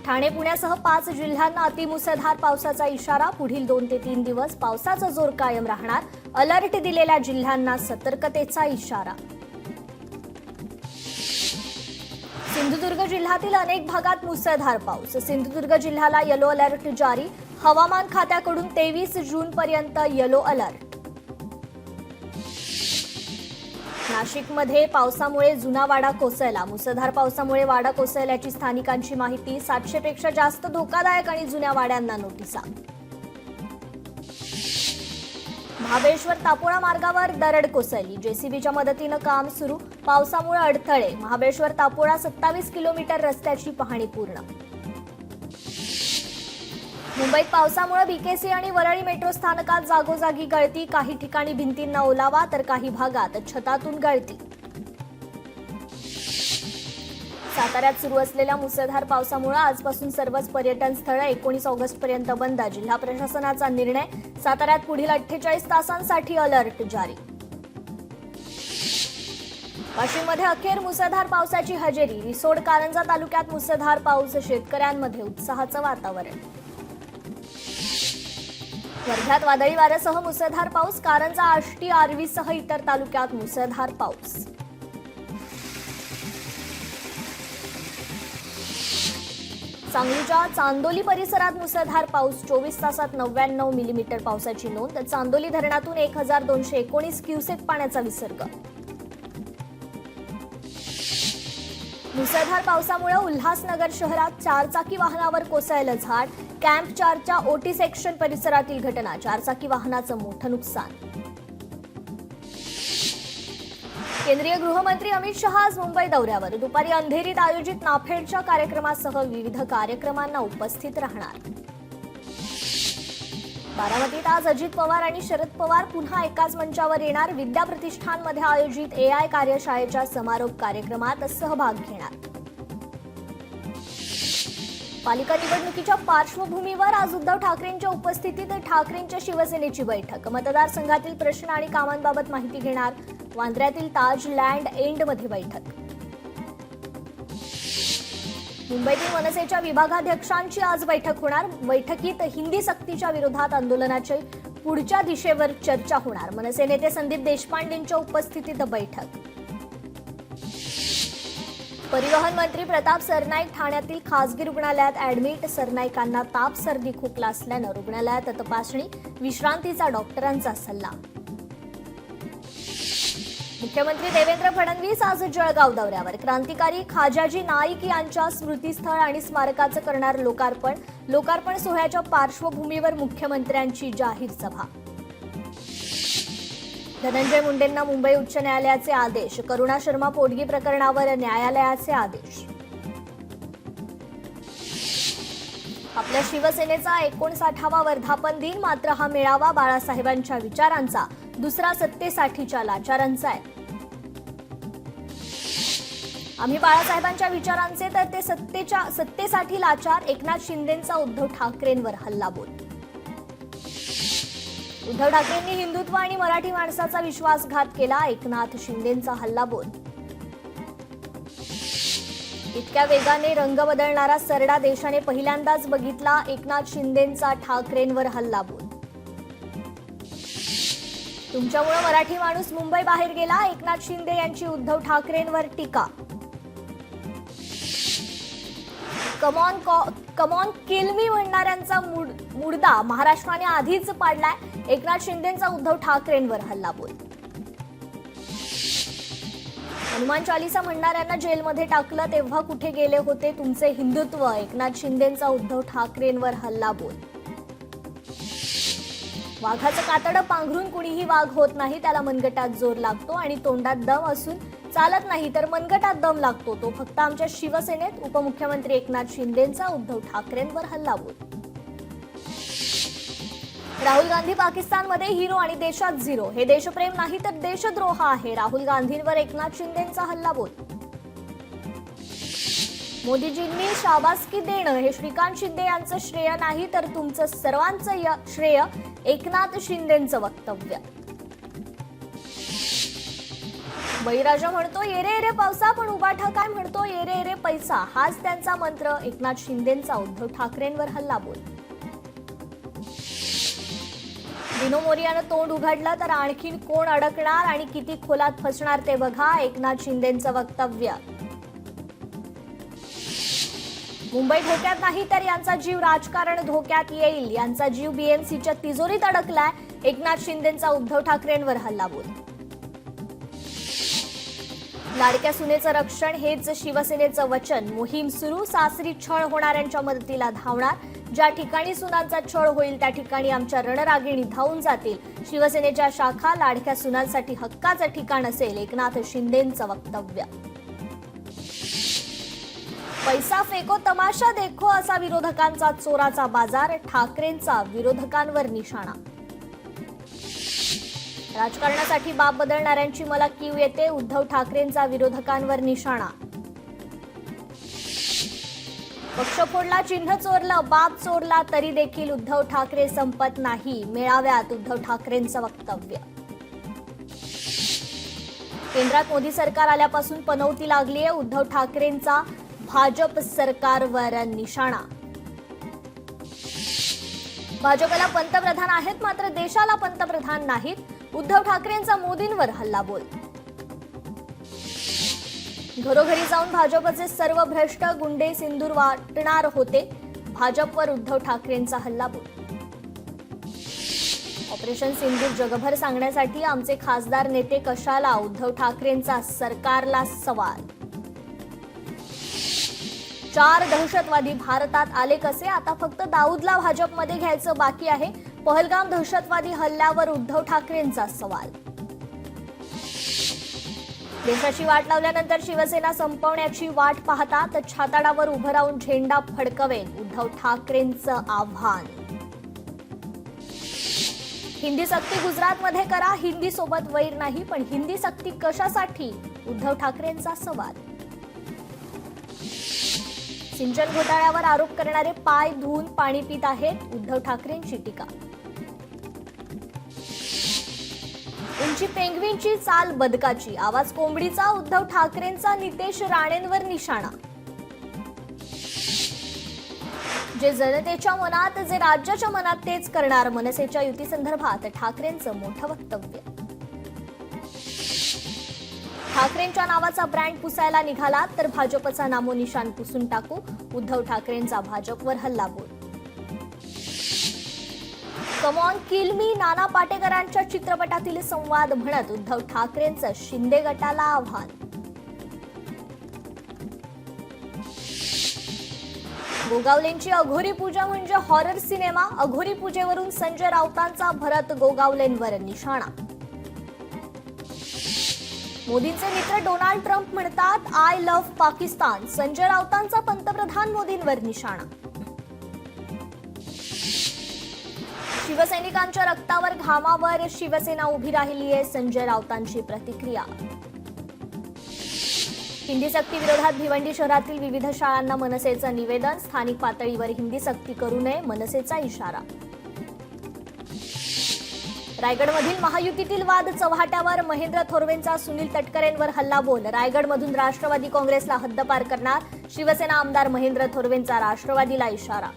ठाणे पुण्यासह 5 जिल्ह्यांना अतिमुसळधार पावसाचा इशारा. पुढील 2 ते 3 दिवस पावसाचा जोर कायम राहणार. अलर्ट दिलेल्या जिल्ह्यांना सतर्कतेचा इशारा. सिंधुदुर्ग जिल्ह्यातील अनेक भागात मुसळधार पाऊस. सिंधुदुर्ग जिल्ह्याला येलो अलर्ट जारी. हवामान खात्याकडून 23 जूनपर्यंत येलो अलर्ट. नाशिकमध्ये पावसामुळे जुना वाडा कोसळला. मुसळधार पावसामुळे वाडा कोसळल्याची स्थानिकांची माहिती. 700 पेक्षा जास्त धोकादायक आणि जुन्या वाड्यांना नोटिसा. महाबळेश्वर तापोळा मार्गावर दरड कोसळली. जेसीबीच्या मदतीनं काम सुरू. पावसामुळे अडथळे. महाबळेश्वर तापोळा 27 किलोमीटर रस्त्याची पाहणी पूर्ण. मुंबईत पावसामुळे बीकेसी आणि वरळी मेट्रो स्थानकात जागोजागी गळती. काही ठिकाणी भिंतींना ओलावा तर काही भागात छतातून गळती. साताऱ्यात सुरू असलेल्या मुसळधार पावसामुळे आजपासून सर्वच पर्यटन स्थळं 19 ऑगस्टपर्यंत बंद. जिल्हा प्रशासनाचा निर्णय. साताऱ्यात पुढील 48 तासांसाठी अलर्ट जारी. वाशिममध्ये अखेर मुसळधार पावसाची हजेरी. रिसोड कारंजा तालुक्यात मुसळधार पाऊस. शेतकऱ्यांमध्ये उत्साहाचं वातावरण. वर्ध्यात वादळी वाऱ्यासह मुसळधार पाऊस. कारंजा, आष्टी, आर्वीसह इतर तालुक्यात मुसळधार पाऊस. सांगलीच्या चांदोली परिसरात मुसळधार पाऊस. 24 तासात 99 मिलीमीटर पावसाची नोंद. चांदोली धरणातून 1219 क्युसेक पाण्याचा विसर्ग. मुसळधार पावसामुळे उल्हासनगर शहरात 4 चाकी वाहनावर कोसळलं झाड. कॅम्प 4च्या ओटी सेक्शन परिसरातील घटना. 4 चाकी वाहनाचं मोठं नुकसान. केंद्रीय गृहमंत्री अमित शहा आज मुंबई दौऱ्यावर. दुपारी अंधेरीत आयोजित नाफेडच्या कार्यक्रमासह विविध कार्यक्रमांना उपस्थित राहणार. बारामतीत आज अजित पवार आणि शरद पवार पुन्हा एकाच मंचावर येणार. विद्या प्रतिष्ठानमध्ये आयोजित AI कार्यशाळेच्या समारोप कार्यक्रमात सहभाग घेणार. पालिका निवडणुकीच्या पार्श्वभूमीवर आज उद्धव ठाकरेंच्या उपस्थितीत ठाकरेंच्या शिवसेनेची बैठक. मतदारसंघातील प्रश्न आणि कामांबाबत माहिती घेणार. वांद्र्यातील ताज लँड एंडमध्ये बैठक. मुंबईतील मनसेच्या विभागाध्यक्षांची आज बैठक होणार. बैठकीत हिंदी सक्तीच्या विरोधात आंदोलनाच्या पुढच्या दिशेवर चर्चा होणार. मनसे नेते संदीप देशपांडेंच्या उपस्थितीत बैठक. परिवहन मंत्री प्रताप सरनाईक ठाण्यातील खासगी रुग्णालयात ऍडमिट. सरनाईकांना ताप, सर्दी, खोकला असल्यानं रुग्णालयात तपासणी. विश्रांतीचा डॉक्टरांचा सल्ला. मुख्यमंत्री देवेंद्र फडणवीस आज जळगाव दौऱ्यावर. क्रांतिकारी खाजाजी नाईक यांच्या स्मृतीस्थळ आणि स्मारकाचं करणार लोकार्पण. लोकार्पण सोहळ्याच्या पार्श्वभूमीवर मुख्यमंत्र्यांची जाहीर सभा. धनंजय मुंडेंना मुंबई उच्च न्यायालयाचे आदेश. करुणा शर्मा पोटगी प्रकरणावर न्यायालयाचे आदेश. आपल्या शिवसेनेचा 59वा वर्धापन दिन. मात्र हा मेळावा बाळासाहेबांच्या विचारांचा, दुसरा सत्तेसाठीच्या लाचारांचा आहे. आम्ही बाळासाहेबांच्या विचारांचे तर ते सत्तेसाठी लाचार. एकनाथ शिंदेंचा उद्धव ठाकरेंवर हल्लाबोल. उद्धव ठाकरेंनी हिंदुत्व आणि मराठी माणसाचा विश्वासघात केला. एकनाथ शिंदेंचा हल्लाबोल. इतक्या वेगाने रंग बदलणारा सरडा देशाने पहिल्यांदाच बघितला. एकनाथ शिंदेंचा ठाकरेंवर हल्लाबोल. तुमच्यामुळे मराठी माणूस मुंबई बाहेर गेला. एकनाथ शिंदे यांची उद्धव ठाकरेंवर टीका. कमॉन किल मी म्हणणाऱ्यांचा मुडदा महाराष्ट्राने आधीच पाडलाय. एकनाथ शिंदेंचा उद्धव ठाकरेंवर हल्लाबोल. हनुमान चालीसा म्हणणाऱ्यांना जेलमध्ये टाकलं तेव्हा कुठे गेले होते तुमचे हिंदुत्व. एकनाथ शिंदेंचा उद्धव ठाकरेंवर हल्लाबोल. वाघाचं कातडं पांघरून कुणीही वाघ होत नाही. त्याला मनगटात जोर लागतो आणि तोंडात दम असून चालत नाही तर मनगटात दम लागतो. तो फक्त आमच्या शिवसेनेत. उपमुख्यमंत्री एकनाथ शिंदेंचा उद्धव ठाकरेंवर हल्लाबोल. राहुल गांधी पाकिस्तानमध्ये हिरो आणि देशात झिरो. हे देशप्रेम नाही तर देशद्रोह आहे. राहुल गांधींवर एकनाथ शिंदेंचा हल्लाबोल. मोदीजींनी शाबासकी देणं हे श्रीकांत शिंदे यांचं श्रेय नाही तर तुमचं सर्वांचं श्रेय. एकनाथ शिंदेंचं वक्तव्य. बळीराजा म्हणतो येरे येरे पावसा, पण उबाठा काय म्हणतो येरे येरे पैसा. हाच त्यांचा मंत्र. एकनाथ शिंदेंचा उद्धव ठाकरेंवर हल्लाबोल. दिनो मोरियानं तोंड उघडलं तर आणखीन कोण अडकणार आणि किती खोलात फसणार ते बघा. एकनाथ शिंदेंचं वक्तव्य. मुंबई धोक्यात नाही तर यांचा जीव राजकारण धोक्यात येईल. यांचा जीव बीएमसीच्या तिजोरीत अडकलाय. एकनाथ शिंदेंचा उद्धव ठाकरेंवर हल्लाबोल. लाडक्या सुनेचं रक्षण हेच शिवसेनेचं वचन. मोहीम सुरू. सासरी छळ होणाऱ्यांच्या मदतीला धावणार. ज्या ठिकाणी सुनांचा छळ होईल त्या ठिकाणी आमच्या रणरागिणी धावून जातील. शिवसेनेच्या शाखा लाडक्या सुनांसाठी हक्काचं ठिकाण असेल. एकनाथ शिंदेंचं वक्तव्य. पैसा फेको तमाशा देखो असा विरोधकांचा चोराचा बाजार. ठाकरेंचा विरोधकांवर निशाणा. राजकारणासाठी बाप बदलणाऱ्यांची मला कीव येते. उद्धव ठाकरेंचा विरोधकांवर निशाणा. पक्ष फोडला, चिन्ह चोरलं, बाप चोरला तरी देखील उद्धव ठाकरे संपत नाही. मेळाव्यात उद्धव ठाकरेंचं वक्तव्य. केंद्रात मोदी सरकार आल्यापासून पनौती लागलीये. उद्धव ठाकरेंचा भाजप सरकारवर निशाणा. भाजपला पंतप्रधान आहेत मात्र देशाला पंतप्रधान नाहीत. उद्धव ठाकरेंचा मोदींवर हल्लाबोल. घरोघरी जाऊन भाजपचे सर्व भ्रष्ट गुंडे सिंदूर वाटणार होते. भाजपवर उद्धव ठाकरेंचा हल्लाबोल. ऑपरेशन सिंदूर जगभर सांगण्यासाठी आमचे खासदार नेते कशाला. उद्धव ठाकरेंचा सरकारला सवाल. 4 दहशतवादी भारतात आले कसे. आता फक्त दाऊदला भाजपमध्ये घ्यायचं बाकी आहे. पहलगाम दहशतवादी हल्ल्यावर उद्धव ठाकरेंचा सवाल. देशाची वाट लावल्यानंतर शिवसेना संपवण्याची वाट पाहतात. छाताडावर उभं राहून झेंडा फडकवेन. उद्धव ठाकरेंचं आव्हान. हिंदी सक्ती गुजरातमध्ये करा. हिंदी सोबत वैर नाही पण हिंदी सक्ती कशासाठी. उद्धव ठाकरेंचा सवाल. सिंचन घोटाळ्यावर आरोप करणारे पाय धुवून पाणी पित आहेत. उद्धव ठाकरेंची टीका. उंची पेंग्विनची चाल बदकाची. आवाज कोंबडीचा. उद्धव ठाकरेंचा नितेश राणेंवर निशाणा. जे जनतेच्या मनात जे राज्याच्या मनात तेच करणार. मनसेच्या युतीसंदर्भात ठाकरेंचं मोठं वक्तव्य. ठाकरेंच्या नावाचा ब्रँड पुसायला निघालात तर भाजपचा नामोनिशाण पुसून टाकू. उद्धव ठाकरेंचा भाजपवर हल्लाबोल. कम ऑन किल मी. नाना पाटेकरांच्या चित्रपटातील संवाद म्हणत उद्धव ठाकरेंचं शिंदे गटाला आव्हान. गोगावलेंची अघोरी पूजा म्हणजे हॉरर सिनेमा. अघोरी पूजेवरून संजय राऊतांचा भरत गोगावलेंवर निशाणा. मोदींचे मित्र डोनाल्ड ट्रम्प म्हणतात आय लव्ह पाकिस्तान. संजय राऊतांचा पंतप्रधान मोदींवर निशाणा. शिवसैनिकांच्या रक्तावर घामावर शिवसेना उभी राहिली आहे. संजय राऊतांची प्रतिक्रिया. हिंदी सक्ती विरोधात भिवंडी शहरातील विविध शाळांना मनसेचं निवेदन. स्थानिक पातळीवर हिंदी सक्ती करू नये मनसेचा इशारा. रायगडमधील महायुतीतील वाद चव्हाट्यावर. महेंद्र थोरवेंचा सुनील तटकरेंवर हल्लाबोल. रायगडमधून राष्ट्रवादी काँग्रेसला हद्दपार करणार. शिवसेना आमदार महेंद्र थोरवेंचा राष्ट्रवादीला इशारा.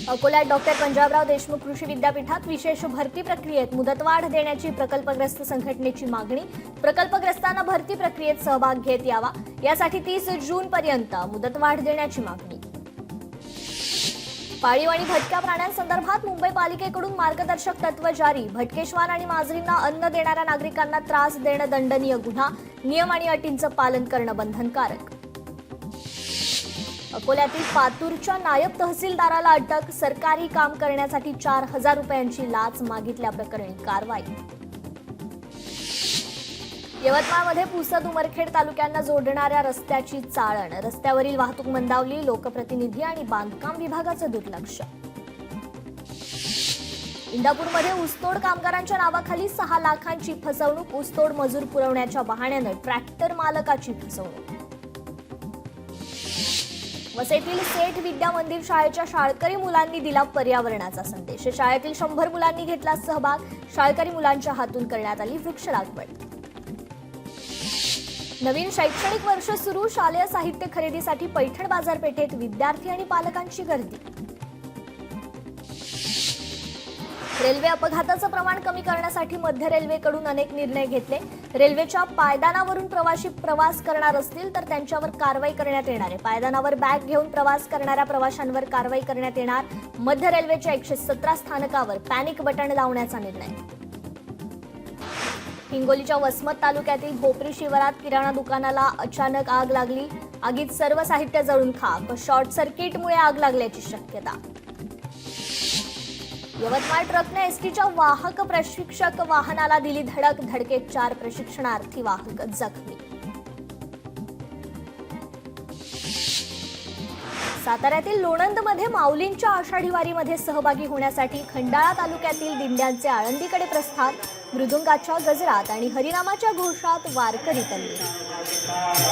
अकोल्यात डॉक्टर पंजाबराव देशमुख कृषी विद्यापीठात विशेष भरती प्रक्रियेत मुदतवाढ देण्याची प्रकल्पग्रस्त संघटनेची मागणी. प्रकल्पग्रस्तांना भरती प्रक्रियेत सहभाग घेत यावा यासाठी 30 जूनपर्यंत मुदतवाढ देण्याची मागणी. पाळीव आणि भटक्या प्राण्यांसंदर्भात मुंबई पालिकेकडून मार्गदर्शक तत्व जारी. भटकेश्वार आणि माजरींना अन्न देणाऱ्या नागरिकांना त्रास देणं दंडनीय गुन्हा. नियम आणि अटींचं पालन करणं बंधनकारक. अकोल्यातील पातूरच्या नायब तहसीलदाराला अटक. सरकारी काम करण्यासाठी 4,000 रुपयांची लाच मागितल्याप्रकरणी कारवाई. यवतमाळमध्ये पुसद उमरखेड तालुक्यांना जोडणाऱ्या रस्त्याची चाळण. रस्त्यावरील वाहतूक मंदावली. लोकप्रतिनिधी आणि बांधकाम विभागाचं दुर्लक्ष. इंदापूरमध्ये ऊसतोड कामगारांच्या नावाखाली 6 लाखांची फसवणूक. ऊसतोड मजूर पुरवण्याच्या बहाण्यानं ट्रॅक्टर मालकाची फसवणूक. वसईतील सेठ विद्या मंदिर शाळेच्या शाळकरी मुलांनी दिला पर्यावरणाचा संदेश। शाळेतील 100 मुलांनी घेतला सहभाग। शाळकरी मुलांच्या हातून करण्यात आली वृक्ष लागवड। नवीन शैक्षणिक वर्ष सुरू, शालेय साहित्य खरेदीसाठी पैठण बाजारपेठेत विद्यार्थी आणि पालकांची गर्दी। रेल्वे अपघाताचं प्रमाण कमी करण्यासाठी मध्य रेल्वेकडून अनेक निर्णय घेतले। रेल्वेच्या पायदानावरून प्रवासी प्रवास करणार असतील तर त्यांच्यावर कारवाई करण्यात येणार आहे। पायदानावर बॅग घेऊन प्रवास करणाऱ्या प्रवाशांवर कारवाई करण्यात येणार। मध्य रेल्वेच्या 117 स्थानकावर पॅनिक बटन लावण्याचा निर्णय। हिंगोलीच्या वसमत तालुक्यातील भोपरी शिवारात किराणा दुकानाला अचानक आग लागली। आगीत सर्व साहित्य जळून खाक। शॉर्ट सर्किटमुळे आग लागल्याची शक्यता। यवतमाळ ट्रकने एसटीच्या वाहक प्रशिक्षक वाहनाला दिली धडक। धडकेत 4 प्रशिक्षणार्थी वाहक जखमी। साताऱ्यातील लोणंदमध्ये माऊलींच्या आषाढी वारीमध्ये सहभागी होण्यासाठी खंडाळा तालुक्यातील दिंड्यांचे आळंदीकडे प्रस्थान। मृदुंगाच्या गजरात आणि हरिनामाच्या घोषात वारकरी तल्लीन।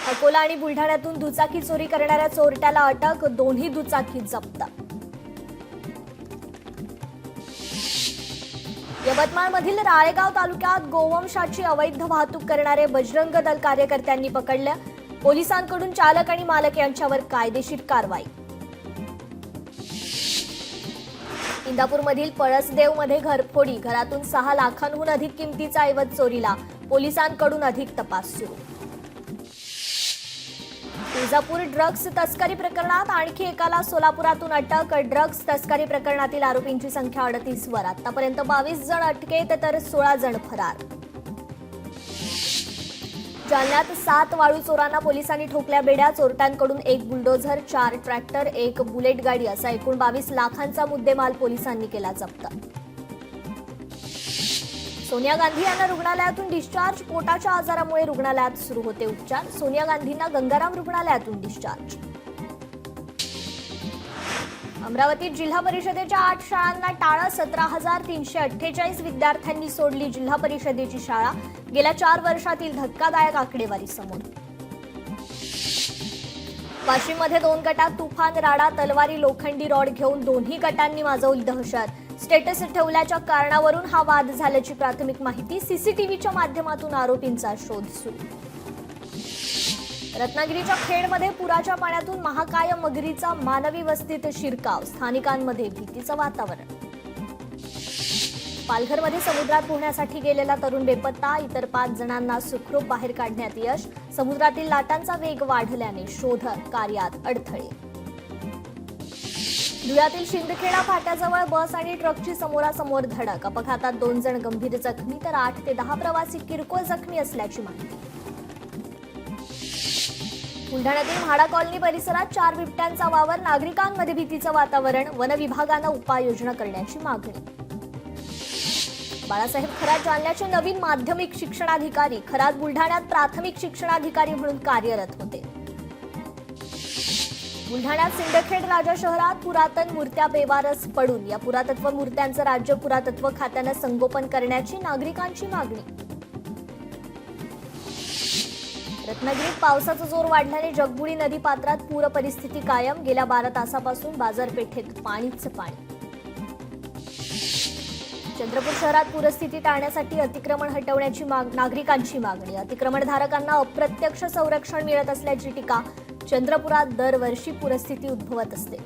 अकोला आणि बुलढाण्यातून दुचाकी चोरी करणाऱ्या चोरट्याला अटक। दोन्ही दुचाकी जप्त। यवतमाळमधील राळेगाव तालुक्यात गोवंशाची अवैध वाहतूक करणारे बजरंग दल कार्यकर्त्यांनी पकडले। पोलिसांकडून चालक आणि मालक यांच्यावर कायदेशीर कारवाई। इंदापूरमधील पळसदेवमध्ये घरफोडी। घरातून 6 लाखांहून अधिक किमतीचा ऐवज चोरीला। पोलिसांकडून अधिक तपास सुरू। तुळजापूर ड्रग्ज तस्करी प्रकरणात आणखी एकाला सोलापुरातून अटक। ड्रग्ज तस्करी प्रकरणातील आरोपींची संख्या 38 वर। आतापर्यंत 22 जण अटकेत तर 16 जण फरार। जालन्यात 7 वाळू चोरांना पोलिसांनी ठोकल्या बेड्या। चोरट्यांकडून 1 बुलडोझर, 4 ट्रॅक्टर, 1 बुलेट गाडी असा एकूण 22 लाखांचा मुद्देमाल पोलिसांनी केला जप्त। सोनिया गांधी यांना रुग्णालयातून डिस्चार्ज। पोटाच्या आजारामुळे रुग्णालयात सुरू होते उपचार। सोनिया गांधींना गंगाराम रुग्णालयातून डिस्चार्ज। अमरावतीत जिल्हा परिषदेच्या 8 शाळांना टाळं। 17,348 विद्यार्थ्यांनी सोडली जिल्हा परिषदेची शाळा। गेल्या 4 वर्षातील धक्कादायक आकडेवारी समोर। वाशिममध्ये 2 गटात तुफान राडा। तलवारी, लोखंडी रॉड घेऊन दोन्ही गटांनी माजवली दहशत। स्टेटस ठेवल्याच्या कारणावरून हा वाद झाल्याची प्राथमिक माहिती। सीसीटीव्हीच्या माध्यमातून आरोपींचा शोध सुरू। रत्नागिरीच्या खेडमध्ये पुराच्या पाण्यातून महाकाय मगरीचा मानवी वस्तीत शिरकाव। स्थानिकांमध्ये भीतीचं वातावरण। पालघरमध्ये समुद्रात पोहण्यासाठी गेलेला तरुण बेपत्ता। इतर 5 जणांना सुखरूप बाहेर काढण्यात यश। समुद्रातील लाटांचा वेग वाढल्याने शोध कार्यात अडथळे। धुळ्यातील शिंदखेडा फाट्याजवळ बस आणि ट्रकची समोरासमोर धडक। अपघातात 2 जण गंभीर जखमी तर 8 ते 10 प्रवासी किरकोळ जखमी असल्याची माहिती। बुलढाण्यातील म्हाडा कॉलनी परिसरात 4 बिबट्यांचा वावर। नागरिकांमध्ये भीतीचं वातावरण। वन विभागानं उपाययोजना करण्याची मागणी। बाळासाहेब खरात जालन्याचे नवीन माध्यमिक शिक्षणाधिकारी। खरात बुलढाण्यात प्राथमिक शिक्षणाधिकारी म्हणून कार्यरत होते। बुलढाण्यात सिंदखेड राजा शहरात पुरातन मूर्त्या बेवारस पडून। या पुरातत्व मूर्त्यांचं राज्य पुरातत्व खात्यानं संगोपन करण्याची नागरिकांची मागणी। रत्नागिरीत पावसाचा जोर वाढल्याने जगबुडी नदी पात्रात पूर परिस्थिती कायम। गेल्या 12 तासापासून बाजारपेठेत पाणीच पाणी। चंद्रपूर शहरात पूरस्थिती टाळण्यासाठी अतिक्रमण हटवण्याची नागरिकांची मागणी। अतिक्रमणधारकांना अप्रत्यक्ष संरक्षण मिळत असल्याची टीका। चंद्रपुरात दरवर्षी पूरस्थिती उद्भवत असते।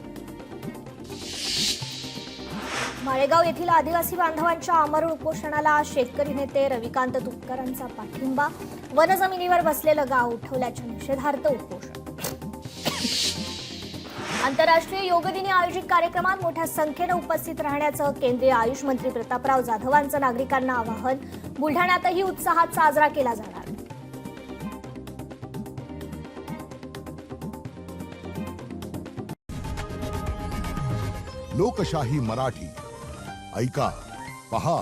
माळेगाव येथील आदिवासी बांधवांच्या आमरण उपोषणाला शेतकरी नेते रविकांत तुपकरांचा पाठिंबा। वन जमिनीवर बसलेलं गाव उठवल्याच्या निषेधार्थ उपोषण। आंतरराष्ट्रीय योग दिनी आयोजित कार्यक्रमात मोठ्या संख्येने उपस्थित राहण्याचं केंद्रीय आयुष मंत्री प्रतापराव जाधवांचं नागरिकांना आवाहन। बुलढाण्यातही उत्साहात साजरा केला जाणार। लोकशाही मराठी ऐका, पहा,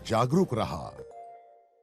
जागरूक रहा।